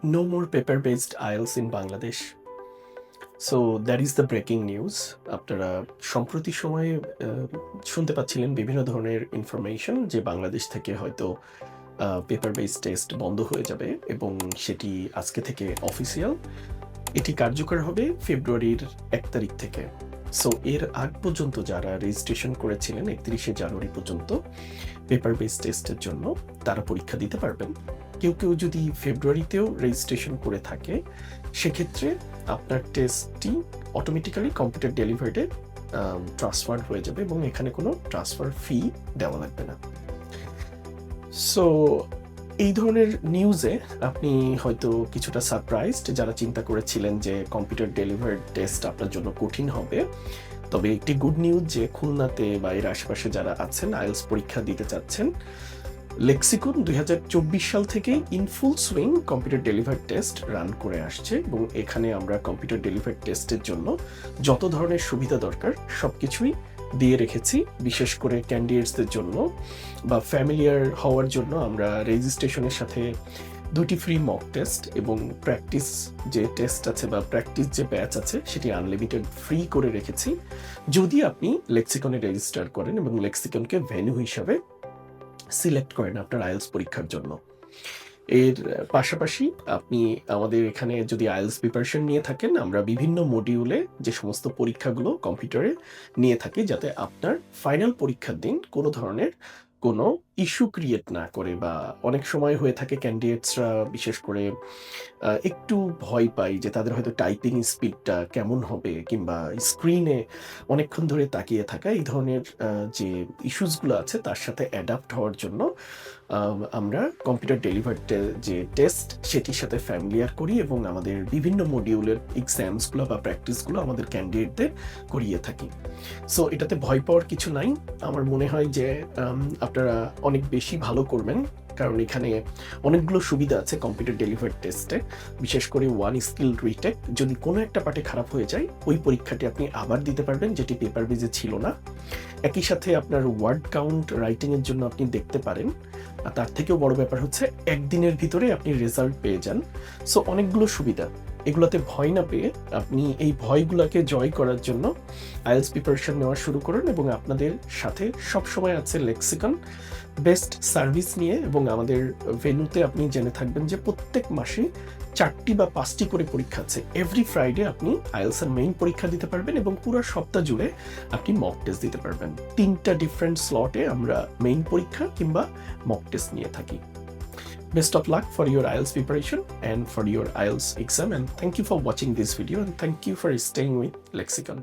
No more paper-based IELTS in Bangladesh. So that is the breaking news. আপনারা সম্প্রতি সময়ে শুনতে পাচ্ছিলেন বিভিন্ন ধরনের ইনফরমেশন যে বাংলাদেশ থেকে হয়তো পেপার বেসড টেস্ট বন্ধ হয়ে যাবে এবং সেটি আজকে থেকে অফিসিয়াল। এটি কার্যকর হবে ফেব্রুয়ারির 1 তারিখ থেকে। সো এর আগ পর্যন্ত যারা রেজিস্ট্রেশন করেছিলেন 31শে জানুয়ারি পর্যন্ত পেপার বেসড টেস্টের জন্য, তারা পরীক্ষা দিতে পারবেন। কেউ কেউ যদি ফেব্রুয়ারিতেও রেজিস্ট্রেশন করে থাকে, সেক্ষেত্রে আপনার টেস্টটি অটোমেটিক্যালি কম্পিউটার ডেলিভার্ডে ট্রান্সফার হয়ে যাবে এবং এখানে কোনো ট্রান্সফার ফি দেওয়া লাগবে না। সো এই ধরনের নিউজে আপনি হয়তো কিছুটা সারপ্রাইজড, যারা চিন্তা করেছিলেন যে কম্পিউটার ডেলিভার্ড টেস্ট আপনার জন্য কঠিন হবে। তবে একটি গুড নিউজ যে খুলনাতে বা এর আশেপাশে যারা আছেন আইএলস পরীক্ষা দিতে চাচ্ছেন, লেক্সিকন 2024 সাল থেকে in full swing computer delivered test run করে আসছে এবং এখানে আমরা কম্পিউটার ডেলিভার্ড টেস্টের জন্য যত ধরনের সুবিধা দরকার সব কিছুই দিয়ে রেখেছি। বিশেষ করে ক্যান্ডিডেটসদের জন্য বা ফ্যামিলিয়ার হওয়ার জন্য আমরা রেজিস্ট্রেশনের সাথে 2টি ফ্রি মক টেস্ট এবং প্র্যাকটিস যে টেস্ট আছে বা প্র্যাকটিস যে ব্যাচ আছে সেটি আনলিমিটেড ফ্রি করে রেখেছি, যদি আপনি লেক্সিকনে রেজিস্টার করেন এবং লেক্সিকনকে ভেন্যু হিসাবে সিলেক্ট করেন আপনার আইএলস পরীক্ষার জন্য। এর পাশাপাশি আপনি আমাদের এখানে যদি আইএলস প্রিপারেশন নিয়ে থাকেন, আমরা বিভিন্ন মডিউলে যে সমস্ত পরীক্ষাগুলো কম্পিউটারে নিয়ে থাকি, যাতে আপনার ফাইনাল পরীক্ষার দিন কোনো ধরনের কোনো ইস্যু ক্রিয়েট না করে। বা অনেক সময় হয়ে থাকে ক্যান্ডিডেটসরা বিশেষ করে একটু ভয় পায় যে তাদের হয়তো টাইপিং স্পিডটা কেমন হবে, কিংবা স্ক্রিনে অনেকক্ষণ ধরে তাকিয়ে থাকা, এই ধরনের যে ইস্যুসগুলো আছে তার সাথে অ্যাডাপ্ট হওয়ার জন্য আমরা কম্পিউটার ডেলিভার্ড যে টেস্ট সেটির সাথে ফ্যামিলিয়ার করি এবং আমাদের বিভিন্ন মডিউলের এক্সামসগুলো বা প্র্যাকটিসগুলো আমাদের ক্যান্ডিডেটদের করিয়ে থাকি। সো এটাতে ভয় পাওয়ার কিছু নাই। আমার মনে হয় যে আপনারা অনেক বেশি ভালো করবেন, কারণ এখানে অনেকগুলো সুবিধা আছে কম্পিউটার ডেলিভার্ড টেস্টে। বিশেষ করে ওয়ান স্কিল রিটেক, যদি কোনো একটা পার্টে খারাপ হয়ে যায় ওই পরীক্ষাটি আপনি আবার দিতে পারবেন, যেটি পেপার বেজে ছিল না। একই সাথে আপনার ওয়ার্ড কাউন্ট রাইটিংয়ের জন্য আপনি দেখতে পারেন। আর তার থেকেও বড় ব্যাপার হচ্ছে একদিনের ভিতরে আপনি রেজাল্ট পেয়ে যান। সো অনেকগুলো সুবিধা, এগুলোতে ভয় না পেয়ে আপনি এই ভয়গুলোকে জয় করার জন্য আইএলস প্রিপারেশন নেওয়া শুরু করুন এবং আপনাদের সাথে সবসময় আছে লেক্সিকন বেস্ট সার্ভিস নিয়ে। এবং আমাদের ভেন্যুতে আপনি জেনে থাকবেন যে প্রত্যেক মাসে 4টি বা 5টি করে পরীক্ষা আছে। এভরি ফ্রাইডে আপনি আইএলসের মেইন পরীক্ষা দিতে পারবেন এবং পুরো সপ্তাহ জুড়ে আপনি মক টেস্ট দিতে পারবেন। 3টা ডিফারেন্ট স্লটে আমরা মেইন পরীক্ষা কিংবা মক টেস্ট নিয়ে থাকি। Best of luck for your IELTS preparation and for your IELTS exam, and thank you for watching this video, and thank you for staying with Lexicon.